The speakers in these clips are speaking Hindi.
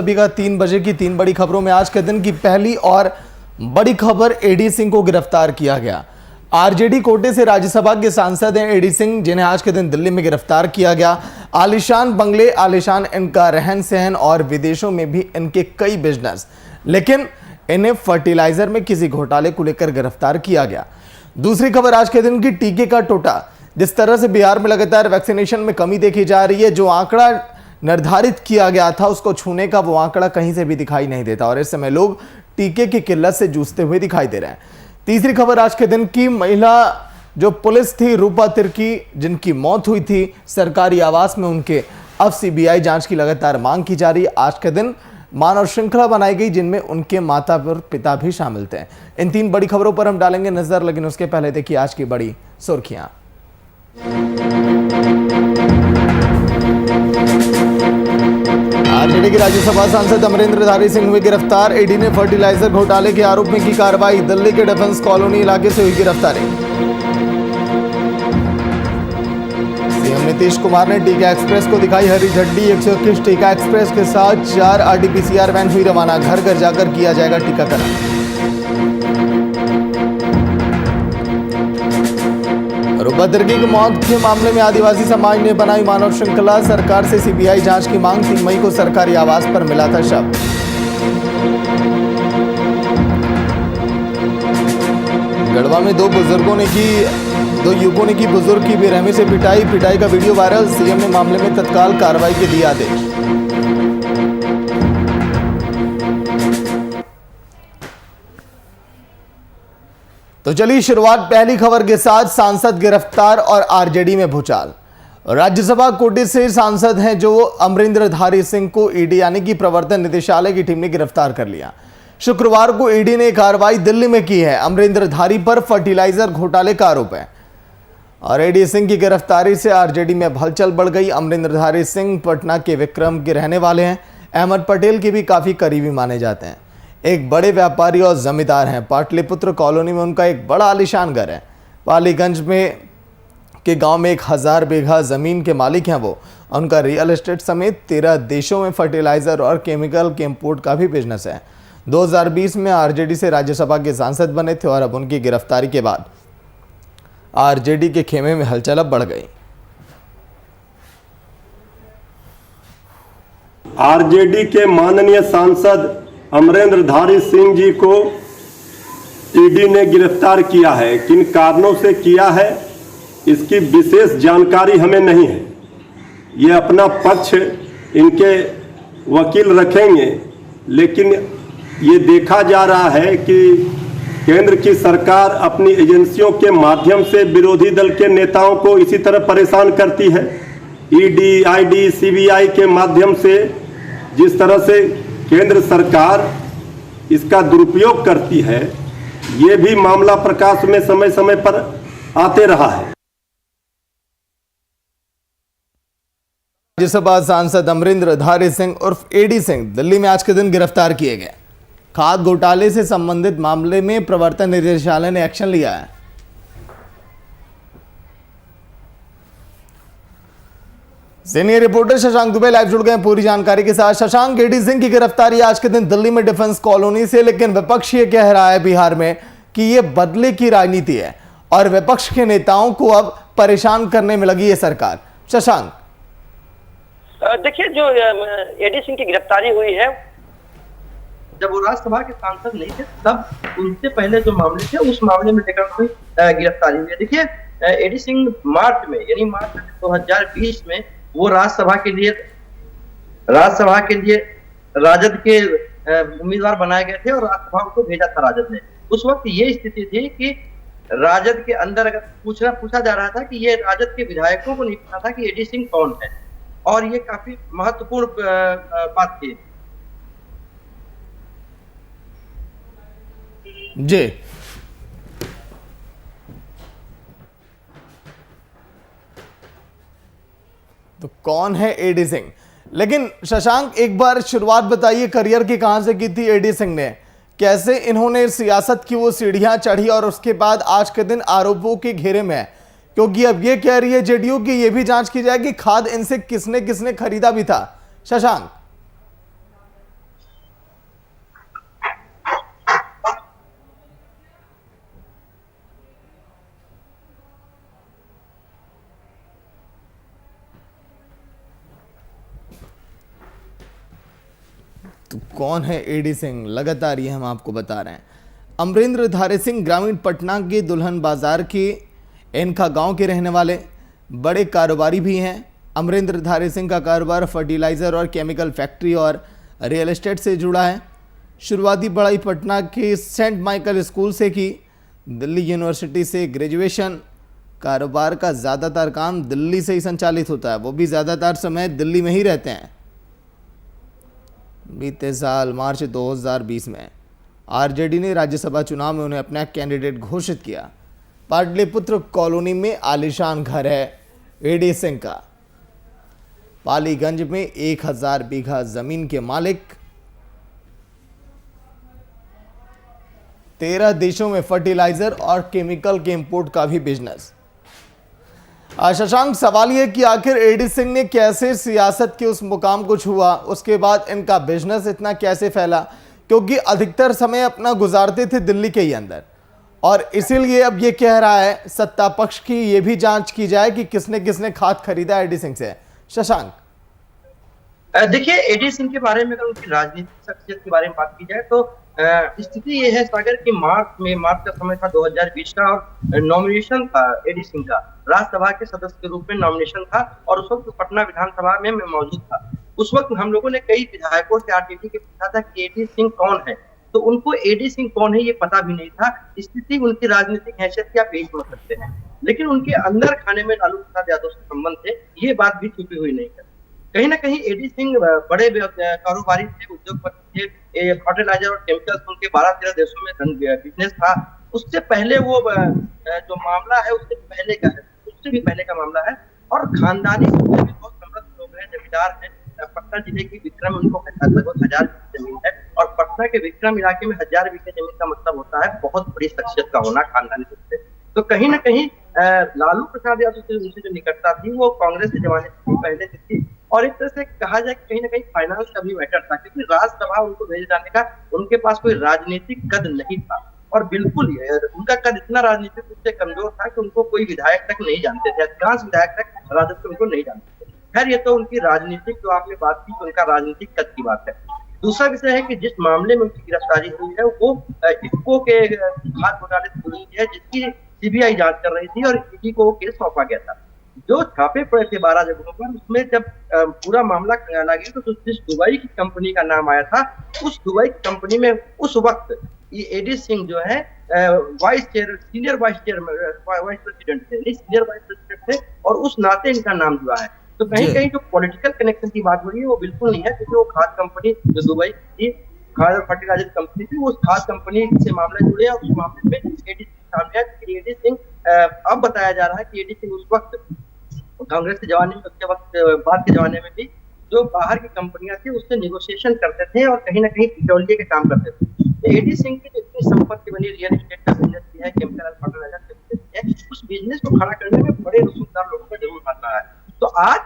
अभी का 3 बजे की 3 बड़ी खबरों में आज के दिन की पहली और बड़ी खबर एडी सिंह को गिरफ्तार किया गया। आरजेडी कोटे से राज्यसभा के सांसद हैं एडी सिंह, जिन्हें आज के दिन दिल्ली में गिरफ्तार किया गया। आलीशान बंगले, आलीशान इनका रहन सहन और विदेशों में भी इनके कई बिजनेस, लेकिन इन्हें फर्टिलाइजर में किसी घोटाले को लेकर गिरफ्तार किया गया। दूसरी खबर आज के दिन की टीके का टोटा। जिस तरह से बिहार में लगातार वैक्सीनेशन में कमी देखी जा रही है, जो आंकड़ा निर्धारित किया गया था उसको छूने का वो आंकड़ा कहीं से भी दिखाई नहीं देता और इस समय लोग टीके की किल्लत से जूझते हुए दिखाई दे रहे हैं। तीसरी खबर आज के दिन की, महिला जो पुलिस थी रूपा तिर्की, जिनकी मौत हुई थी सरकारी आवास में, उनके अब सीबीआई जांच की लगातार मांग की जा रही है। आज के दिन मानव श्रृंखला बनाई गई जिनमें उनके माता और पिता भी शामिल थे। इन 3 बड़ी खबरों पर हम डालेंगे नजर, लेकिन उसके पहले देखिए आज की बड़ी सुर्खियां। आरजेडी के राज्यसभा सांसद अमरिंदरधारी सिंह हुए गिरफ्तार। ईडी ने फर्टिलाइजर घोटाले के आरोप में की कार्रवाई। दिल्ली के डिफेंस कॉलोनी इलाके से हुई गिरफ्तारी। सीएम नीतीश कुमार ने टीका एक्सप्रेस को दिखाई हरी झंडी। 121 टीका एक्सप्रेस के साथ 4 आरटीपीसीआर वैन हुई रवाना। घर घर जाकर किया जाएगा टीकाकरण। रूपा तिर्की की मौत के मामले में आदिवासी समाज ने बनाई मानव श्रृंखला। सरकार से सीबीआई जांच की मांग। 3 मई को सरकारी आवास पर मिला था शव। गढ़वा में 2 युवकों ने की बुजुर्ग की बेरहमी से पिटाई का वीडियो वायरल। सीएम ने मामले में तत्काल कार्रवाई के दिए आदेश। तो चलिए शुरुआत पहली खबर के साथ। सांसद गिरफ्तार और आरजेडी में भूचाल। राज्यसभा कोटे से सांसद हैं जो अमरिंदरधारी सिंह को ईडी यानी कि प्रवर्तन निदेशालय की टीम ने गिरफ्तार कर लिया। शुक्रवार को ईडी ने कार्रवाई दिल्ली में की है। अमरिंदरधारी पर फर्टिलाइजर घोटाले का आरोप है और एडी सिंह की गिरफ्तारी से आरजेडी में हलचल बढ़ गई। अमरिंदरधारी सिंह पटना के विक्रम के रहने वाले हैं। अहमद पटेल के भी काफी करीबी माने जाते हैं। एक बड़े व्यापारी और जमींदार हैं। पाटलिपुत्र कॉलोनी में उनका एक बड़ा आलीशान घर है। पालीगंज में के गांव में 1000 बीघा जमीन के मालिक हैं वो। उनका रियल एस्टेट समेत 13 देशों में फर्टिलाइजर और केमिकल के इंपोर्ट का भी बिजनेस है। 2020 में आरजेडी से राज्यसभा के सांसद बने थे और अब उनकी गिरफ्तारी के बाद आरजेडी के खेमे में हलचल अब बढ़ गई। आरजेडी के माननीय सांसद अमरिंदरधारी सिंह जी को ईडी ने गिरफ्तार किया है। किन कारणों से किया है इसकी विशेष जानकारी हमें नहीं है। ये अपना पक्ष इनके वकील रखेंगे, लेकिन ये देखा जा रहा है कि केंद्र की सरकार अपनी एजेंसियों के माध्यम से विरोधी दल के नेताओं को इसी तरह परेशान करती है। ईडी, आईडी, सीबीआई के माध्यम से जिस तरह से केंद्र सरकार इसका दुरुपयोग करती है, ये भी मामला प्रकाश में समय समय पर आते रहा है। राज्यसभा सांसद अमरिंदरधारी सिंह उर्फ एडी सिंह दिल्ली में आज के दिन गिरफ्तार किए गए। खाद्य घोटाले से संबंधित मामले में प्रवर्तन निदेशालय ने एक्शन लिया है। Senior reporter Shashank Dubey live जुड़ गए पूरी जानकारी के साथ। शशांक, एडी सिंह की गिरफ्तारी आज के दिन दिल्ली में डिफेंस कॉलोनी से, लेकिन विपक्ष ये कह रहा है बिहार में कि ये बदले की राजनीति है और विपक्ष के नेताओं को अब परेशान करने में लगी है सरकार। शशांक, देखिए, जो एडी सिंह की गिरफ्तारी हुई है, जब वो राज्यसभा के सांसद नहीं थे तब उनसे पहले जो मामले थे उस मामले में लेकर गिरफ्तारी हुई है। देखिए, एडी सिंह मार्च में 2020 में वो राज्यसभा के लिए राजद के उम्मीदवार बनाए गए थे और राज्यसभा को भेजा था राजद ने। उस वक्त ये स्थिति थी कि राजद के अंदर अगर पूछा जा रहा था कि ये राजद के विधायकों को नहीं पता था कि एडी सिंह कौन है, और ये काफी महत्वपूर्ण बात थी। जी, तो कौन है एडी सिंह? लेकिन शशांक, एक बार शुरुआत बताइए, करियर की कहां से की थी एडी सिंह ने? कैसे इन्होंने सियासत की वो सीढ़ियां चढ़ी और उसके बाद आज के दिन आरोपों के घेरे में है? क्योंकि अब ये कह रही है जेडीयू की ये भी जांच की जाए कि खाद इनसे किसने किसने खरीदा भी था। शशांक, तो कौन है एडी सिंह, लगातार ये हम आपको बता रहे हैं। अमरेंद्र धारी सिंह ग्रामीण पटना के दुल्हन बाजार के इनका गांव के रहने वाले बड़े कारोबारी भी हैं। अमरेंद्र धारी सिंह का कारोबार फर्टिलाइज़र और केमिकल फैक्ट्री और रियल एस्टेट से जुड़ा है। शुरुआती पढ़ाई पटना के सेंट माइकल स्कूल से की, दिल्ली यूनिवर्सिटी से ग्रेजुएशन। कारोबार का ज़्यादातर काम दिल्ली से ही संचालित होता है, वो भी ज़्यादातर समय दिल्ली में ही रहते हैं। बीते साल मार्च 2020 में आरजेडी ने राज्यसभा चुनाव में उन्हें अपना कैंडिडेट घोषित किया। पाटलिपुत्र कॉलोनी में आलीशान घर है एडी सिंह का। पालीगंज में 1000 बीघा जमीन के मालिक, 13 देशों में फर्टिलाइजर और केमिकल के इंपोर्ट का भी बिजनेस। शशांक, सवाल यह कि आखिर एडी सिंह ने कैसे सियासत के उस मुकाम को छुआ, उसके बाद इनका बिजनेस इतना कैसे फैला, क्योंकि अधिकतर समय अपना गुजारते थे दिल्ली के ही अंदर, और इसीलिए अब ये कह रहा है सत्ता पक्ष की ये भी जांच की जाए कि किसने किसने खाद खरीदा एडी सिंह से। शशांक, देखिए, एडी सिंह के बारे में अगर उनकी राजनीतिक शख्सियत के बारे में बात की जाए तो स्थिति ये है सागर कि मार्च का समय था 2020 का, और नॉमिनेशन था एडी सिंह का, राज्यसभा के सदस्य के रूप में नॉमिनेशन था, और उस वक्त पटना विधानसभा में मैं मौजूद था। उस वक्त हम लोगों ने कई विधायकों से आरजेडी के पूछा था कि एडी सिंह कौन है, तो उनको एडी सिंह कौन है ये पता भी नहीं था। स्थिति उनकी राजनीतिक हैसियत क्या पेश हो सकते हैं, लेकिन उनके अंदर खाने में लालू प्रसाद यादव से संबंध थे, ये बात भी छुपी हुई नहीं है। कहीं ना कहीं एडी सिंह बड़े कारोबारी थे, उद्योगपति थे, फर्टिलाइजर और केमिकल्स उनके 12-13 देशों में बिजनेस था। उससे पहले वो जो मामला है उससे पहले का है, उससे भी पहले का मामला है, और खानदानी रूप से भी बहुत समृद्ध लोग हैं, जमींदार हैं। पटना जिले की विक्रम उनको लगभग 1000 बीघे जमीन है, और पटना के विक्रम इलाके में 1000 बीघे जमीन का मतलब होता है बहुत बड़ी शख्सियत का होना खानदानी रूप से। तो कहीं ना कहीं लालू प्रसाद यादव से उनसे जो निकटता थी वो कांग्रेस के जमाने से पहले से थी, और एक तरह से कहा जाए कहीं ना कहीं फाइनेंस का भी मैटर था, क्योंकि राज्यसभा उनको भेजे जाने का उनके पास कोई राजनीतिक कद नहीं था, और बिल्कुल उनका कद इतना राजनीतिक रूप से कमजोर था कि उनको कोई विधायक तक नहीं जानते थे, अधिकांश विधायक तक राजद से उनको नहीं जानते थे। खैर, ये तो उनकी राजनीतिक, जो आपने बात की, तो उनका राजनीतिक कद की बात है। दूसरा विषय है कि जिस मामले में उनकी गिरफ्तारी हुई है वो इफ्को के खाद घोटाले से जुड़ी है, जिसकी सीबीआई जांच कर रही थी, और ईडी को केस सौंपा गया था। जो छापे पड़े थे 12 जगहों पर, उसमें जब पूरा मामला खंगाला गया तो जिस दुबई की कंपनी का नाम आया था, उस दुबई की कंपनी में उस वक्त ये एडी सिंह जो है सीनियर वाइस प्रेसिडेंट थे, और उस नाते इनका नाम जुड़ा है। तो कहीं कहीं जो पॉलिटिकल कनेक्शन की बात हो रही है वो बिल्कुल नहीं है, क्योंकि वो खाद कंपनी जो दुबई की खाद और फर्टिलाइजर कंपनी थी, वो खाद कंपनी से मामला जुड़े, और उस मामले में एडी सिंह सामने आया। एडी सिंह अब बताया जा रहा है कि एडी सिंह उस वक्त कांग्रेस के जमाने में, उसके वक्त बाद के जमाने में भी जो बाहर की कंपनियां थी उससे निगोशिएशन करते थे, और कहीं ना कहीं पिटौलिए के काम करते थे। तो एडी सिंह की जितनी संपत्ति बनी, रियल एस्टेट का बिजनेस भी है, केमिकल और फर्टिलाइजर का बिजनेस भी है, उस बिजनेस को खड़ा करने में बड़े रसूखदार लोगों का जरूर हाथ रहा है। तो आज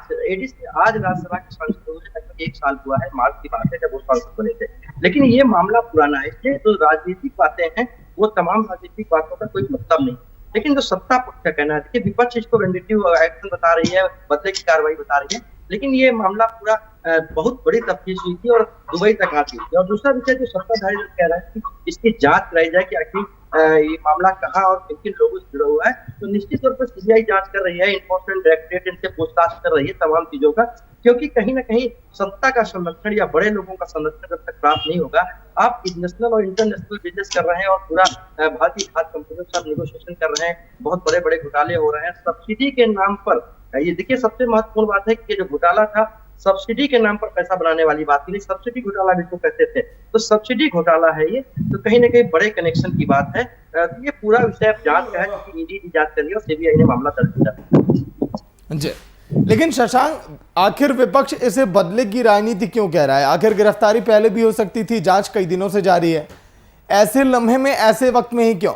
राज्यसभा के सांसद हुए लगभग 1 साल हुआ है, मार्च की बात है जब वो सांसद बने थे, लेकिन ये मामला पुराना है, इसलिए जो राजनीतिक बातें हैं वो तमाम राजनीतिक बातों का कोई मतलब नहीं। लेकिन जो सत्ता पक्ष का कहना है, देखिए विपक्ष इसको वेंडिटिव एक्शन बता रही है, बदले की कार्रवाई बता रही है, लेकिन ये मामला पूरा बहुत बड़ी तफ्तीश हुई थी और दुबई तक आती थी। और दूसरा विषय जो सत्ताधारी लोग कह रहे हैं कि इसकी जांच कराई जाए कि आखिर ये मामला कहाँ और किन किन लोगों से जुड़ा हुआ है, तो निश्चित तौर पर सीबीआई जांच कर रही है, इन्फोर्समेंट डायरेक्टरेट इनसे पूछताछ कर रही है तमाम चीजों का, क्योंकि कहीं ना कहीं सत्ता का संरक्षण या बड़े लोगों का संरक्षण जब तक प्राप्त नहीं होगा, आप नेशनल और इंटरनेशनल बिजनेस कर रहे हैं और पूरा भारतीय खाद्य कंपनियों के साथ निगोशिएशन कर रहे हैं, बहुत बड़े बड़े घोटाले हो रहे हैं सब्सिडी के नाम पर। ये देखिए सबसे महत्वपूर्ण बात है कि जो घोटाला था सब्सिडी के नाम पर पैसा बनाने वाली बात नहीं, सब्सिडी घोटाला भी तो कहते थे, तो सब्सिडी घोटाला है ये, तो कहीं ना कहीं बड़े कनेक्शन की बात है। तो ये पूरा विषय जांच का है, क्योंकि ईडी जांच कर रही है और सीबीआई ने मामला दर्ज किया जी। लेकिन शशांक, आखिर विपक्ष इसे बदले की राजनीति क्यों कह रहा है? आखिर गिरफ्तारी पहले भी हो सकती थी, जांच कई दिनों से जारी है, ऐसे लम्हे में ऐसे वक्त में ही क्यों?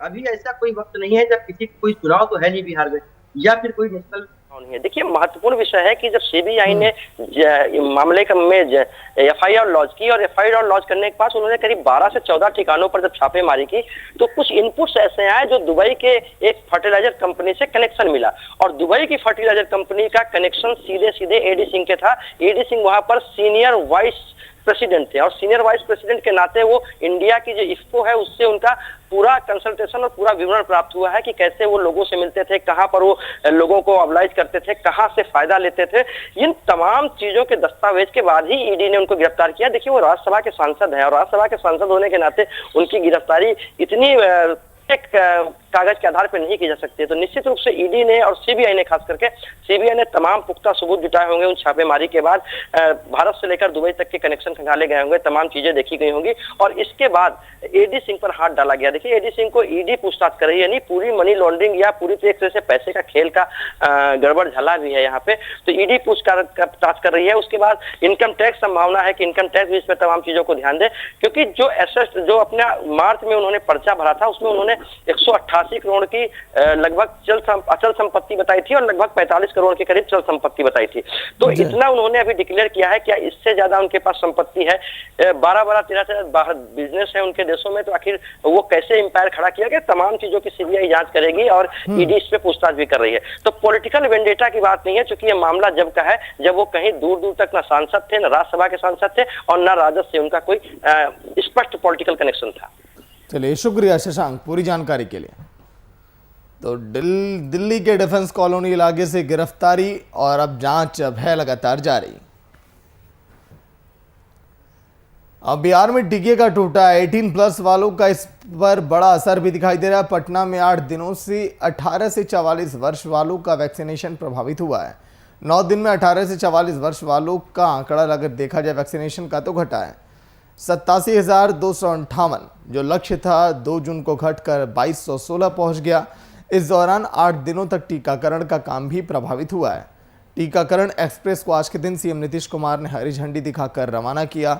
अभी ऐसा कोई वक्त नहीं है जब किसी कोई चुनाव तो है नहीं बिहार में, या फिर कोई नेशनल नहीं है। देखिए, महत्वपूर्ण विषय है कि जब सीबीआई ने मामले में एफआईआर लॉन्च की और एफआईआर लॉन्च करने के बाद उन्होंने करीब 12 से 14 ठिकानों पर जब छापेमारी की तो कुछ इनपुट्स ऐसे आए जो दुबई के एक फर्टिलाइजर कंपनी से कनेक्शन मिला और दुबई की फर्टिलाइजर कंपनी का कनेक्शन सीधे सीधे एडी सिंह के था। एडी सिंह वहां पर सीनियर वाइस प्रेसिडेंट थे और सीनियर वाइस प्रेसिडेंट के नाते वो इंडिया की जो इफ्को है उससे उनका पूरा कंसल्टेशन और पूरा विवरण प्राप्त हुआ है कि कैसे वो लोगों से मिलते थे, कहां पर वो लोगों को ऑब्लाइज करते थे, कहां से फायदा लेते थे। इन तमाम चीजों के दस्तावेज के बाद ही ईडी ने उनको गिरफ्तार किया। देखिए, वो राज्यसभा के सांसद हैं और राज्यसभा के सांसद होने के नाते उनकी गिरफ्तारी इतनी एक कागज के आधार पर नहीं की जा सकती है। तो निश्चित रूप से ईडी ने और सीबीआई ने, खास करके सीबीआई ने तमाम पुख्ता सबूत जुटाए होंगे। उन छापेमारी के बाद भारत से लेकर दुबई तक के कनेक्शन खंगाले गए होंगे, तमाम चीजें देखी गई होंगी और इसके बाद एडी सिंह पर हाथ डाला गया। देखिए, एडी सिंह को ईडी पूछताछ कर रही है, यानी पूरी मनी लॉन्ड्रिंग या पूरी एक तरह से पैसे का खेल का गड़बड़ झला भी है यहाँ पे। तो ईडी पूछताछ कर रही है। उसके बाद इनकम टैक्स, संभावना है कि इनकम टैक्स भी इसमें तमाम चीजों को ध्यान दे, क्योंकि जो एसेट जो अपने मार्च में उन्होंने पर्चा भरा था उसमें उन्होंने 188 करोड़ की लगभग अचल संपत्ति बताई थी और लगभग 45 करोड़ के करीब चल संपत्ति बताई थी। तो इतना उन्होंने अभी डिक्लेयर किया है। क्या इससे ज्यादा उनके पास संपत्ति है? 12-13 बाहर बिजनेस है उनके देशों में, तो आखिर वो कैसे एम्पायर खड़ा किया गया? तमाम चीजों की सीबीआई जांच करेगी और ईडी इस पे पूछताछ भी कर रही है। तो पॉलिटिकल वेंडेटा की बात नहीं है, क्योंकि ये मामला जब का है जब वो कहीं दूर दूर तक ना सांसद थे, ना राज्यसभा के सांसद थे और ना राजद से उनका कोई स्पष्ट पॉलिटिकल कनेक्शन था। चलिए, शुक्रिया शशांक पूरी जानकारी के लिए। तो दिल्ली के डिफेंस कॉलोनी इलाके से गिरफ्तारी और अब जांच है लगातार जारी। अब बिहार में टीके का टूटा 18+ वालों का इस पर बड़ा असर भी दिखाई दे रहा है। पटना में 8 दिनों से 18 से 44 वर्ष वालों का वैक्सीनेशन प्रभावित हुआ है। 9 दिन में 18 से 44 वर्ष वालों का आंकड़ा अगर देखा जाए वैक्सीनेशन का तो घटा है 87,258, जो लक्ष्य था 2 जून को घटकर 2,216 पहुंच गया। इस दौरान 8 दिनों तक टीकाकरण का काम भी प्रभावित हुआ है। टीकाकरण एक्सप्रेस को आज के दिन सीएम नीतीश कुमार ने हरी झंडी दिखाकर रवाना किया।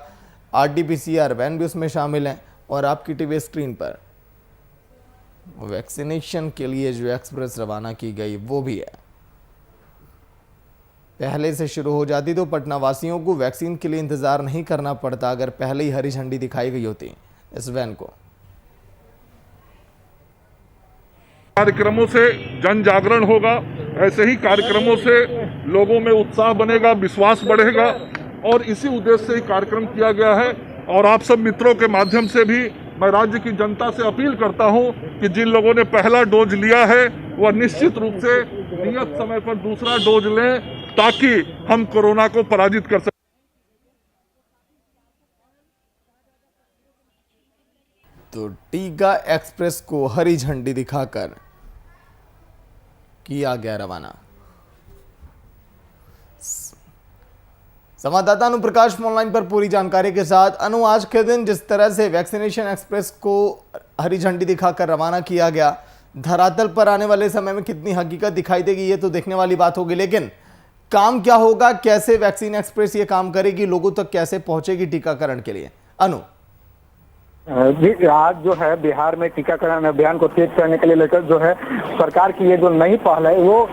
RT-PCR वैन भी उसमें शामिल है और आपकी टीवी स्क्रीन पर वैक्सीनेशन के लिए जो एक्सप्रेस रवाना की गई वो भी है। पहले से शुरू हो जाती तो पटना वासियों को वैक्सीन के लिए इंतजार नहीं करना पड़ता अगर पहले ही हरी झंडी दिखाई गई होती इस वैन को। कार्यक्रमों से जन जागरण होगा, ऐसे ही कार्यक्रमों से लोगों में उत्साह बनेगा, विश्वास बढ़ेगा और इसी उद्देश्य से ही कार्यक्रम किया गया है। और आप सब मित्रों के माध्यम से भी मैं राज्य की जनता से अपील करता हूं कि जिन लोगों ने पहला डोज लिया है वह निश्चित रूप से नियत समय पर दूसरा डोज लें ताकि हम कोरोना को पराजित कर सकें। तो टीका एक्सप्रेस को हरी झंडी दिखाकर किया गया रवाना। संवाददाता अनु प्रकाश ऑनलाइन पर पूरी जानकारी के साथ। अनु, आज के दिन जिस तरह से वैक्सीनेशन एक्सप्रेस को हरी झंडी दिखाकर रवाना किया गया, धरातल पर आने वाले समय में कितनी हकीकत दिखाई देगी ये तो देखने वाली बात होगी, लेकिन काम क्या होगा, कैसे वैक्सीन एक्सप्रेस ये काम करेगी, लोगों तक कैसे पहुंचेगी टीकाकरण के लिए? अनु जी, आज जो है बिहार में टीकाकरण अभियान को तेज करने के लिए लेकर जो है सरकार की ये जो नई पहल है वो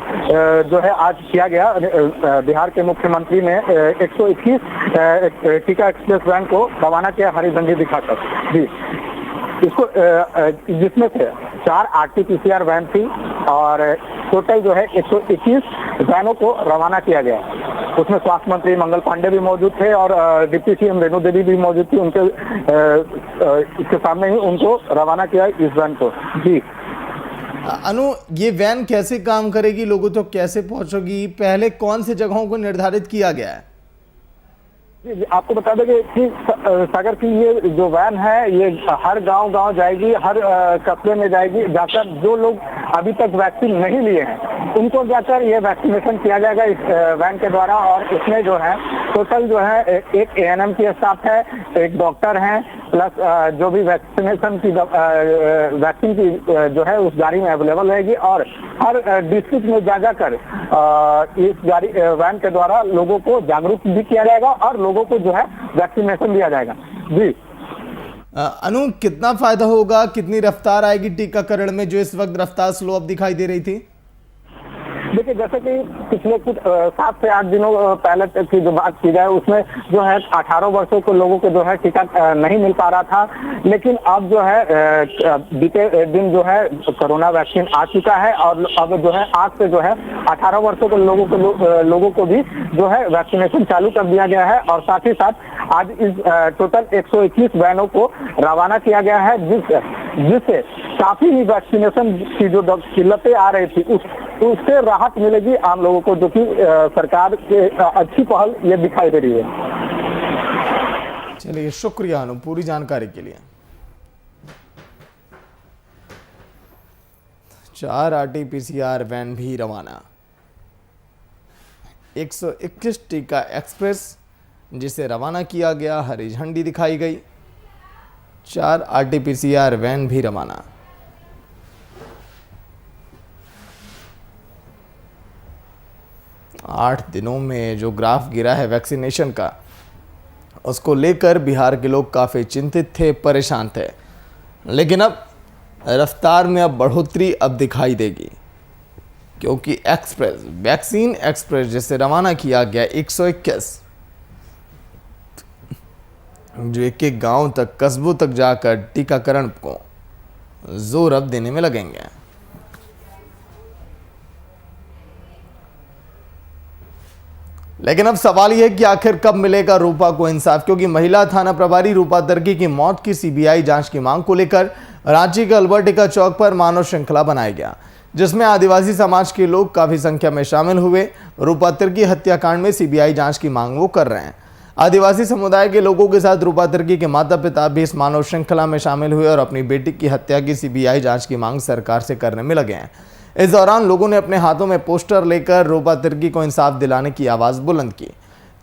जो है आज किया गया। बिहार के मुख्यमंत्री ने 121 टीका एक्सप्रेस वैन को रवाना किया हरी झंडी दिखाकर। जी, इसको जिसमें से 4 RT-PCR वैन थी और टोटल जो है 121 वैनों को रवाना किया गया। उसमें स्वास्थ्य मंत्री मंगल पांडे भी मौजूद थे और डिप्टी सीएम रेणु देवी भी मौजूद थी। उनके इसके सामने ही उनको रवाना किया इस वैन को। जी अनु, ये वैन कैसे काम करेगी, लोगों तक कैसे पहुंचेगी, पहले कौन सी जगहों को निर्धारित किया गया है? आपको बता दें कि सागर की ये जो वैन है ये हर गांव जाएगी, हर कस्बे में जाएगी, जाकर जो लोग अभी तक वैक्सीन नहीं लिए हैं उनको जाकर ये वैक्सीनेशन किया जाएगा इस वैन के द्वारा। और इसमें जो है टोटल जो है एक ANM की स्टाफ है, एक डॉक्टर हैं, प्लस जो भी वैक्सीनेशन की वैक्सीन की जो है उस गाड़ी में अवेलेबल रहेगी और हर डिस्ट्रिक्ट में जाकर इस गाड़ी वैन के द्वारा लोगों को जागरूक भी किया जाएगा और लोगों को जो है वैक्सीनेशन दिया जाएगा। जी अनु, कितना फायदा होगा, कितनी रफ्तार आएगी टीकाकरण में जो इस वक्त रफ्तार स्लो अब दिखाई दे रही थी? देखिए, जैसे कि पिछले कुछ 7 से 8 दिनों पहले तक की जो बात की जाए, उसमें जो है 18 वर्षों के लोगों को जो है टीका नहीं मिल पा रहा था, लेकिन अब जो है बीते दिन जो है कोरोना वैक्सीन आ चुका है और अब जो है आज से जो है 18 वर्षों के लोगों को भी जो है वैक्सीनेशन चालू कर दिया गया है। और साथ ही साथ आज इस टोटल 121 वैनों को रवाना किया गया है, जिससे काफी ही वैक्सीनेशन की जो किल्लतें आ रही थी उससे राहत मिलेगी आम लोगों को, जो कि सरकार के अच्छी पहल ये दिखाई दे रही है। चलिए, शुक्रिया अनु पूरी जानकारी के लिए। 4 RT-PCR वैन भी रवाना। 121 टीका एक्सप्रेस जिसे रवाना किया गया, हरी झंडी दिखाई गई। 4 RT-PCR वैन भी रवाना। आठ दिनों में जो ग्राफ गिरा है वैक्सीनेशन का, उसको लेकर बिहार के लोग काफ़ी चिंतित थे, परेशान थे, लेकिन अब रफ्तार में अब बढ़ोतरी अब दिखाई देगी, क्योंकि एक्सप्रेस वैक्सीन एक्सप्रेस जिसे रवाना किया गया 121, जो एक गांव तक, कस्बों तक जाकर टीकाकरण को जोर अब देने में लगेंगे। लेकिन अब सवाल यह है कि आखिर कब मिलेगा रूपा को इंसाफ, क्योंकि महिला थाना प्रभारी रूपा तिर्की की मौत की सीबीआई जांच की मांग को लेकर रांची के अल्बर्ट एक्का चौक पर मानव श्रृंखला बनाया गया, जिसमें आदिवासी समाज के लोग काफी संख्या में शामिल हुए। रूपा तिर्की हत्याकांड में सीबीआई जांच की मांग वो कर रहे हैं। आदिवासी समुदाय के लोगों के साथ रूपा तिर्की के माता पिता भी इस मानव श्रृंखला में शामिल हुए और अपनी बेटी की हत्या की सीबीआई जांच की मांग सरकार से करने में लगे हैं। इस दौरान लोगों ने अपने हाथों में पोस्टर लेकर रूपा तिर्की को इंसाफ दिलाने की आवाज बुलंद की।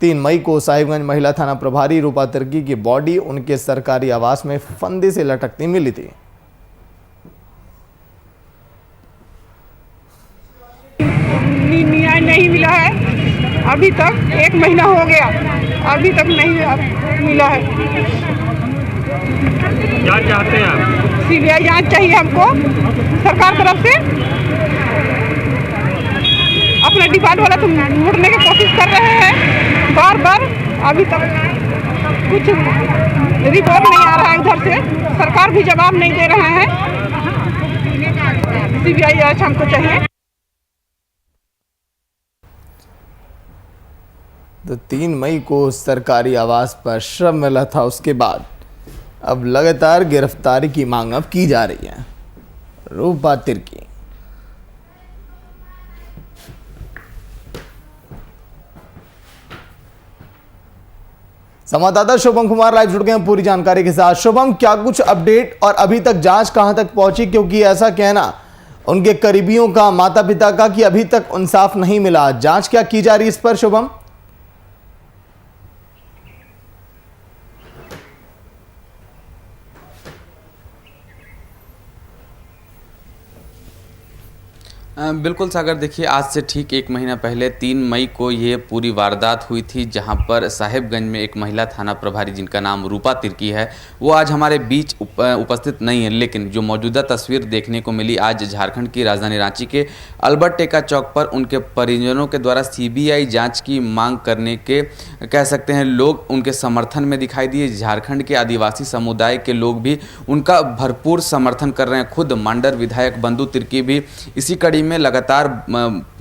3 मई को साहिबगंज महिला थाना प्रभारी रूपा तिर्की की बॉडी उनके सरकारी आवास में फंदे से लटकती मिली थी। न्याय नहीं मिला है अभी तक, 1 महीना हो गया, अभी तक नहीं मिला है। क्या चाहते हैं आप? सीबीआई जांच चाहिए हमको सरकार तरफ से। अपना डिपार्ट वाला तो मुड़ने की कोशिश कर रहे हैं बार बार, अभी तक कुछ रिपोर्ट नहीं आ रहा है उधर से, सरकार भी जवाब नहीं दे रहे हैं। सीबीआई जांच हमको चाहिए। तो 3 मई को सरकारी आवास पर शव मिला था, उसके बाद अब लगातार गिरफ्तारी की मांग अब की जा रही है। रूपा तिर्की संवाददाता शुभम कुमार लाइव जुड़ गए हैं पूरी जानकारी के साथ। शुभम, क्या कुछ अपडेट और अभी तक जांच कहां तक पहुंची, क्योंकि ऐसा कहना उनके करीबियों का, माता पिता का, कि अभी तक इंसाफ नहीं मिला, जांच क्या की जा रही है इस पर शुभम? बिल्कुल सागर, देखिए आज से ठीक 1 महीना पहले 3 मई को ये पूरी वारदात हुई थी, जहां पर साहिबगंज में एक महिला थाना प्रभारी जिनका नाम रूपा तिर्की है, वो आज हमारे बीच उपस्थित नहीं है, लेकिन जो मौजूदा तस्वीर देखने को मिली आज झारखंड की राजधानी रांची के अल्बर्ट एक्का चौक पर उनके परिजनों के द्वारा सीबीआई जाँच की मांग करने के, कह सकते हैं, लोग उनके समर्थन में दिखाई दिए। झारखंड के आदिवासी समुदाय के लोग भी उनका भरपूर समर्थन कर रहे हैं। खुद मांडर विधायक बंधु तिर्की भी इसी कड़ी में लगातार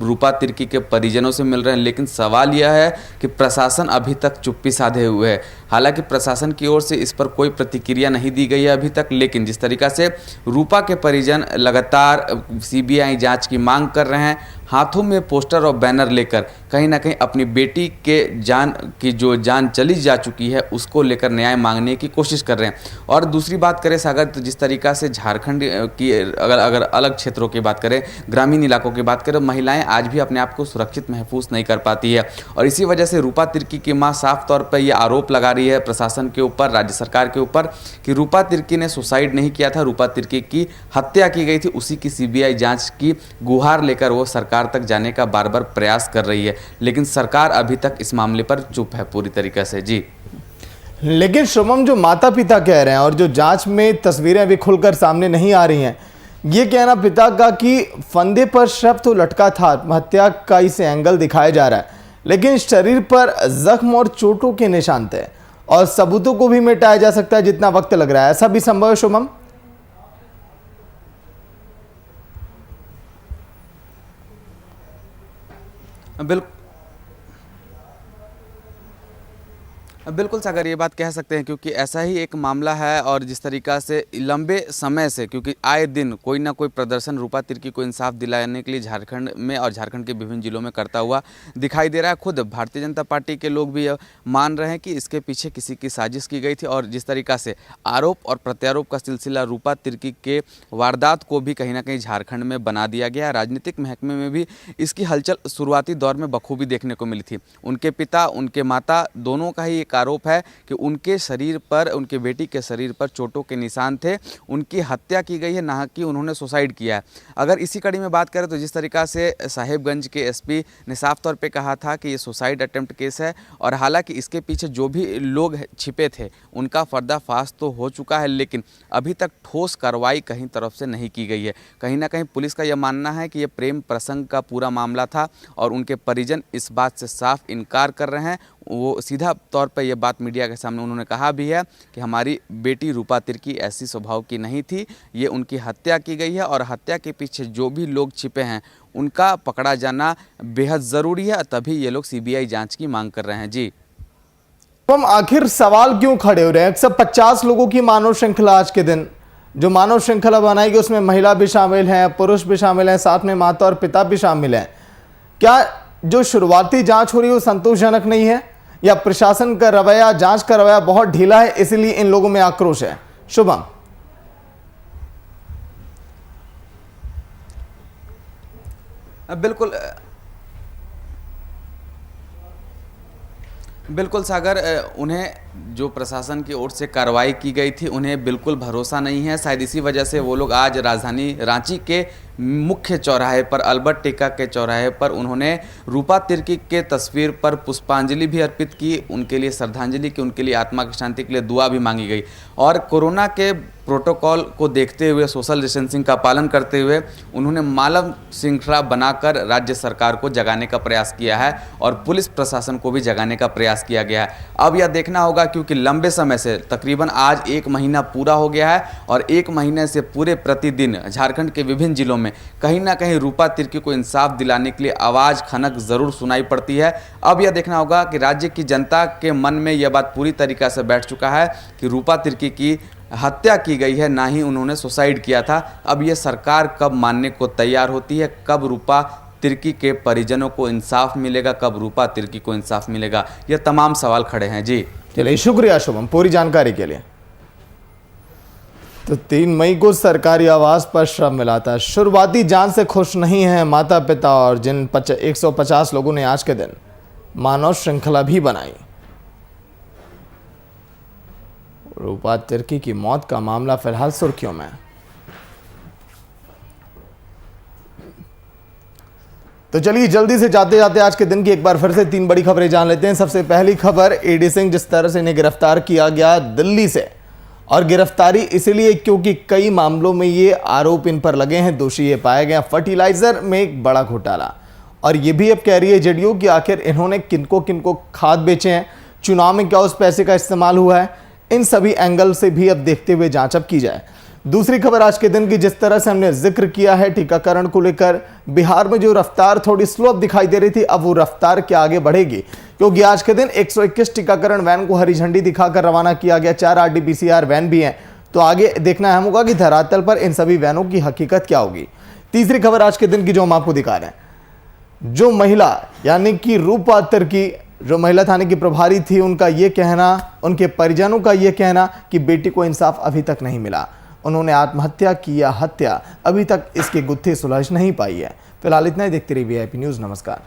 रूपा तिर्की के परिजनों से मिल रहे हैं, लेकिन सवाल यह है कि प्रशासन अभी तक चुप्पी साधे हुए है। हालांकि प्रशासन की ओर से इस पर कोई प्रतिक्रिया नहीं दी गई है अभी तक, लेकिन जिस तरीका से रूपा के परिजन लगातार सीबीआई जांच की मांग कर रहे हैं, हाथों में पोस्टर और बैनर लेकर कहीं ना कहीं अपनी बेटी के जो जान चली जा चुकी है उसको लेकर न्याय मांगने की कोशिश कर रहे हैं। और दूसरी बात करें सागर, तो जिस तरीका से झारखंड की अगर अलग क्षेत्रों की बात करें, ग्रामीण इलाकों की बात करें, महिलाएं आज भी अपने आप को सुरक्षित महसूस नहीं कर पाती है, और इसी वजह से रूपा तिर्की की मां साफ तौर पर यह आरोप लगा रही है प्रशासन के ऊपर, राज्य सरकार के ऊपर, कि रूपा तिर्की ने सुसाइड नहीं किया था, रूपा तिर्की की हत्या की गई थी। उसी की सीबीआई जांच की गुहार लेकर वो सरकार तक जाने का बार बार प्रयास कर रही है, लेकिन सरकार अभी तक इस मामले पर चुप है पूरी तरीके से। जी, लेकिन शुभम, जो माता पिता कह रहे हैं और जो जांच में तस्वीरें अभी खुलकर सामने नहीं आ रही हैं, ये कहना पिता का कि फंदे पर शव तो लटका था, आत्महत्या का इसे एंगल दिखाया जा रहा है, लेकिन शरीर पर जख्म और चोटों के निशान थे और सबूतों को भी मिटाया जा सकता है जितना वक्त लग रहा है। ऐसा भी संभव है शुभम? बिल्कुल सागर, ये बात कह सकते हैं क्योंकि ऐसा ही एक मामला है और जिस तरीक़ा से लंबे समय से, क्योंकि आए दिन कोई ना कोई प्रदर्शन रूपा तिर्की को इंसाफ दिलाने के लिए झारखंड में और झारखंड के विभिन्न जिलों में करता हुआ दिखाई दे रहा है। खुद भारतीय जनता पार्टी के लोग भी मान रहे हैं कि इसके पीछे किसी की साजिश की गई थी और जिस तरीक़ा से आरोप और प्रत्यारोप का सिलसिला रूपा तिर्की के वारदात को भी कहीं ना कहीं झारखंड में बना दिया गया। राजनीतिक महकमे में भी इसकी हलचल शुरुआती दौर में बखूबी देखने को मिली थी। उनके पिता, उनके माता दोनों का ही एक आरोप है कि उनके शरीर पर, उनके बेटी के शरीर पर चोटों के निशान थे, उनकी हत्या की गई है, ना कि उन्होंने सुसाइड किया है। अगर इसी कड़ी में बात करें तो जिस तरीक़ा से साहिबगंज के एसपी ने साफ तौर पे कहा था कि ये सुसाइड अटेम्प्ट केस है और हालांकि इसके पीछे जो भी लोग छिपे थे उनका पर्दाफाश तो हो चुका है, लेकिन अभी तक ठोस कार्रवाई कहीं तरफ से नहीं की गई है। कहीं ना कहीं पुलिस का यह मानना है कि यह प्रेम प्रसंग का पूरा मामला था और उनके परिजन इस बात से साफ इनकार कर रहे हैं। वो सीधा तौर पर यह बात मीडिया के सामने उन्होंने कहा भी है कि हमारी बेटी रूपा तिर्की ऐसी स्वभाव की नहीं थी, ये उनकी हत्या की गई है और हत्या के पीछे जो भी लोग छिपे हैं उनका पकड़ा जाना बेहद ज़रूरी है, तभी ये लोग सीबीआई जांच की मांग कर रहे हैं। जी हम आखिर सवाल क्यों खड़े हो रहे हैं? 150 लोगों की मानव श्रृंखला, आज के दिन जो मानव श्रृंखला बनाई गई उसमें महिला भी शामिल हैं, पुरुष भी शामिल हैं, साथ में माता और पिता भी शामिल हैं। क्या जो शुरुआती जांच हो रही है वो संतोषजनक नहीं है या प्रशासन का रवैया, जांच का रवैया बहुत ढीला है, इसलिए इन लोगों में आक्रोश है? शुभम? बिल्कुल सागर, उन्हें जो प्रशासन की ओर से कार्रवाई की गई थी उन्हें बिल्कुल भरोसा नहीं है। शायद इसी वजह से वो लोग आज राजधानी रांची के मुख्य चौराहे पर, अल्बर्ट टेका के चौराहे पर उन्होंने रूपा तिर्की के तस्वीर पर पुष्पांजलि भी अर्पित की, उनके लिए श्रद्धांजलि की, उनके लिए आत्मा की शांति के लिए दुआ भी मांगी गई और कोरोना के प्रोटोकॉल को देखते हुए, सोशल डिस्टेंसिंग का पालन करते हुए उन्होंने मानव श्रृंखला बनाकर राज्य सरकार को जगाने का प्रयास किया है और पुलिस प्रशासन को भी जगाने का प्रयास किया गया है। अब यह देखना होगा क्योंकि लंबे समय से, तकरीबन आज 1 महीना पूरा हो गया है और 1 महीने से पूरे प्रतिदिन झारखंड के विभिन्न जिलों में कहीं ना कहीं रूपा तिर्की को इंसाफ दिलाने के लिए आवाज़ खनक ज़रूर सुनाई पड़ती है। अब यह देखना होगा कि राज्य की जनता के मन में यह बात पूरी तरीक़ा से बैठ चुका है कि रूपा तिर्की की हत्या की गई है, ना ही उन्होंने सुसाइड किया था। अब यह सरकार कब मानने को तैयार होती है, कब रूपा तिर्की के परिजनों को इंसाफ मिलेगा, कब रूपा तिर्की को इंसाफ मिलेगा, ये तमाम सवाल खड़े हैं। जी चलिए, शुक्रिया शुभम पूरी जानकारी के लिए। तो 3 मई को सरकारी आवास पर शव मिला था। शुरुआती जांच से खुश नहीं है माता पिता और जिन 150 लोगों ने आज के दिन मानव श्रृंखला भी बनाई। रूपा तिर्की की मौत का मामला फिलहाल सुर्खियों में। तो चलिए जल्दी से जाते जाते आज के दिन की एक बार फिर से 3 बड़ी खबरें जान लेते हैं। सबसे पहली खबर, एडी सिंह जिस तरह से इन्हें गिरफ्तार किया गया दिल्ली से, और गिरफ्तारी इसलिए क्योंकि कई मामलों में ये आरोप इन पर लगे हैं, दोषी ये पाया गया फर्टिलाइजर में एक बड़ा घोटाला। और ये भी अब कह रही है जेडीयू कि आखिर इन्होंने किनको किनको खाद बेचे हैं, चुनाव में क्या उस पैसे का इस्तेमाल हुआ है, इन सभी एंगल से भी अब देखते हुए जांच अब की जाए। दूसरी खबर आज के दिन की, जिस तरह से हमने जिक्र किया है टीकाकरण को लेकर, बिहार में जो रफ्तार थोड़ी स्लो अब दिखाई दे रही थी, अब वो रफ्तार क्या आगे बढ़ेगी, क्योंकि आज के दिन 121 टीकाकरण वैन को हरी झंडी दिखाकर रवाना किया गया। 4 RT-PCR वैन भी हैं, तो आगे देखना अहम होगा कि धरातल पर इन सभी वैनों की हकीकत क्या होगी। तीसरी खबर आज के दिन की जो हम आपको दिखा रहे हैं, जो महिला यानी कि रूपा तिर्की जो महिला थाने की प्रभारी थी, उनका ये कहना, उनके परिजनों का ये कहना कि बेटी को इंसाफ अभी तक नहीं मिला, उन्होंने आत्महत्या की या हत्या, अभी तक इसकी गुत्थी सुलझ नहीं पाई है। फिलहाल इतना ही, देखते रहिए VIP न्यूज़। नमस्कार।